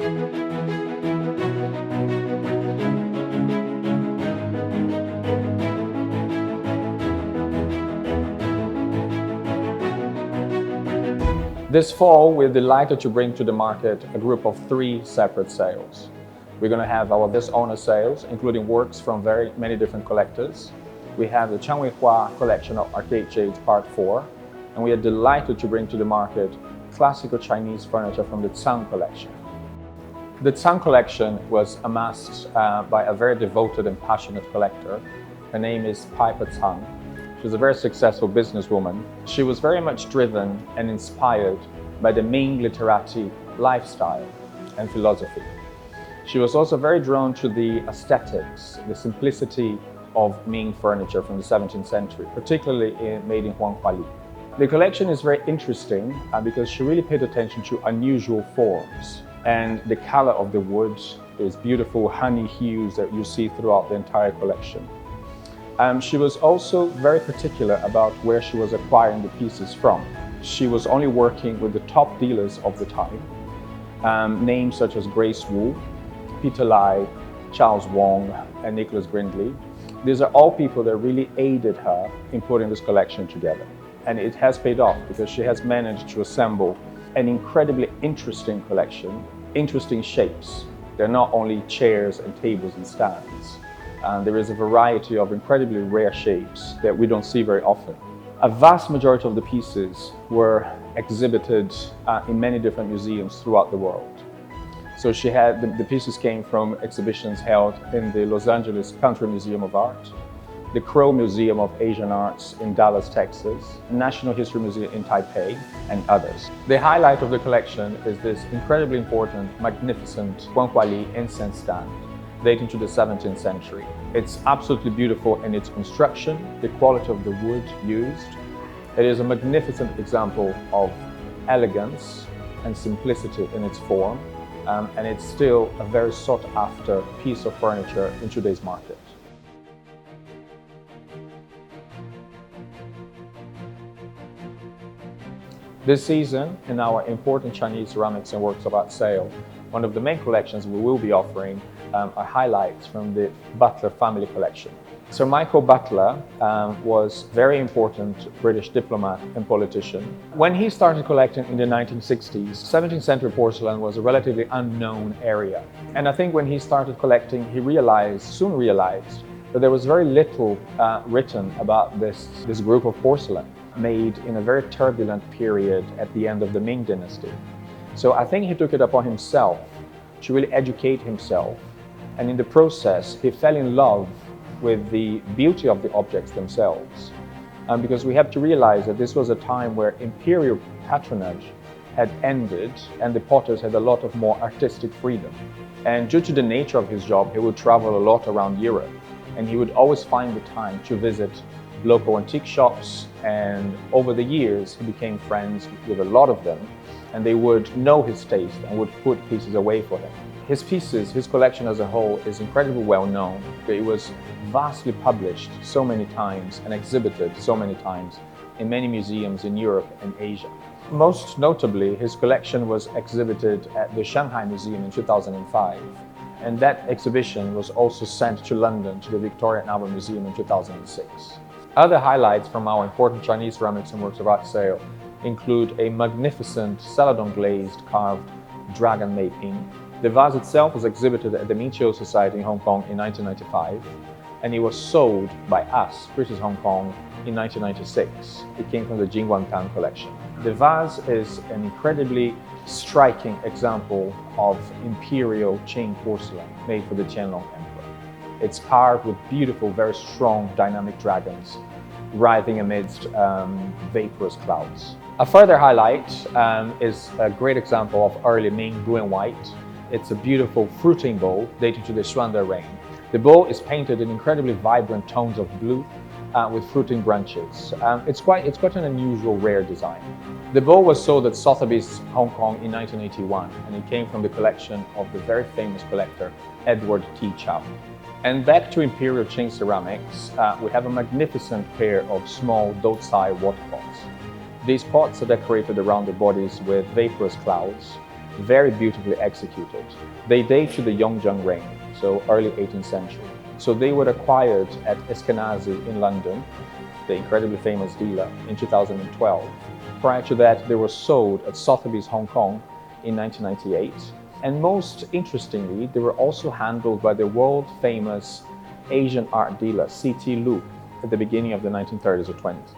This fall, we're delighted to bring to the market a group of 3 separate sales. We're going to have our best owner sales, including works from very many different collectors. We have the Chang Weihua collection of Arcade Jades Part 4, and we are delighted to bring to the market classical Chinese furniture from the Tsang collection. The Tsang collection was amassed by a very devoted and passionate collector. Her name is Piper Tsang. She was a very successful businesswoman. She was very much driven and inspired by the Ming literati lifestyle and philosophy. She was also very drawn to the aesthetics, the simplicity of Ming furniture from the 17th century, particularly made in Huanghuali. The collection is very interesting because she really paid attention to unusual forms, and the color of the wood is beautiful honey hues that you see throughout the entire collection. She was also very particular about where she was acquiring the pieces from. She was only working with the top dealers of the time, names such as Grace Wu, Peter Lai, Charles Wong, and Nicholas Grindley. These are all people that really aided her in putting this collection together. And it has paid off because she has managed to assemble an incredibly interesting collection, interesting shapes. They're not only chairs and tables and stands. There is a variety of incredibly rare shapes that we don't see very often. A vast majority of the pieces were exhibited in many different museums throughout the world. So she had, the pieces came from exhibitions held in the Los Angeles Country Museum of Art, the Crow Museum of Asian Arts in Dallas, Texas, National History Museum in Taipei, and others. The highlight of the collection is this incredibly important, magnificent Huanghuali incense stand, dating to the 17th century. It's absolutely beautiful in its construction, the quality of the wood used. It is a magnificent example of elegance and simplicity in its form, and it's still a very sought-after piece of furniture in today's market. This season, in our important Chinese ceramics and works of art sale, one of the main collections we will be offering are highlights from the Butler family collection. Sir Michael Butler was a very important British diplomat and politician. When he started collecting in the 1960s, 17th century porcelain was a relatively unknown area. And I think when he started collecting, he soon realized that there was very little written about this group of porcelain made in a very turbulent period at the end of the Ming dynasty. So I think he took it upon himself to really educate himself, and in the process he fell in love with the beauty of the objects themselves. Because we have to realize that this was a time where imperial patronage had ended and the potters had a lot of more artistic freedom. And due to the nature of his job, he would travel a lot around Europe, and he would always find the time to visit local antique shops, and over the years he became friends with a lot of them, and they would know his taste and would put pieces away for him. His pieces, his collection as a whole, is incredibly well known. It was vastly published so many times and exhibited so many times in many museums in Europe and Asia. Most notably, his collection was exhibited at the Shanghai Museum in 2005. And that exhibition was also sent to London to the Victoria and Albert Museum in 2006. Other highlights from our important Chinese ceramics and works of art sale include a magnificent celadon glazed carved dragon making. The vase itself was exhibited at the Ming Chiu Society in Hong Kong in 1995, and it was sold by us, British Hong Kong, in 1996. It came from the Jingguan Tang collection. The vase is an incredibly striking example of imperial Qing porcelain made for the Qianlong Emperor. It's carved with beautiful, very strong, dynamic dragons writhing amidst vaporous clouds. A further highlight is a great example of early Ming blue and white. It's a beautiful fruiting bowl dating to the Xuande reign. The bowl is painted in incredibly vibrant tones of blue with fruiting branches. It's quite an unusual, rare design. The bowl was sold at Sotheby's Hong Kong in 1981, and it came from the collection of the very famous collector Edward T. Chow. And back to Imperial Qing ceramics, we have a magnificent pair of small Dotsai water pots. These pots are decorated around the bodies with vaporous clouds, very beautifully executed. They date to the Yongjung reign, so early 18th century. So they were acquired at Eskenazi in London, the incredibly famous dealer, in 2012. Prior to that, they were sold at Sotheby's Hong Kong in 1998. And most interestingly, they were also handled by the world-famous Asian art dealer C.T. Lu at the beginning of the 1930s or 20s.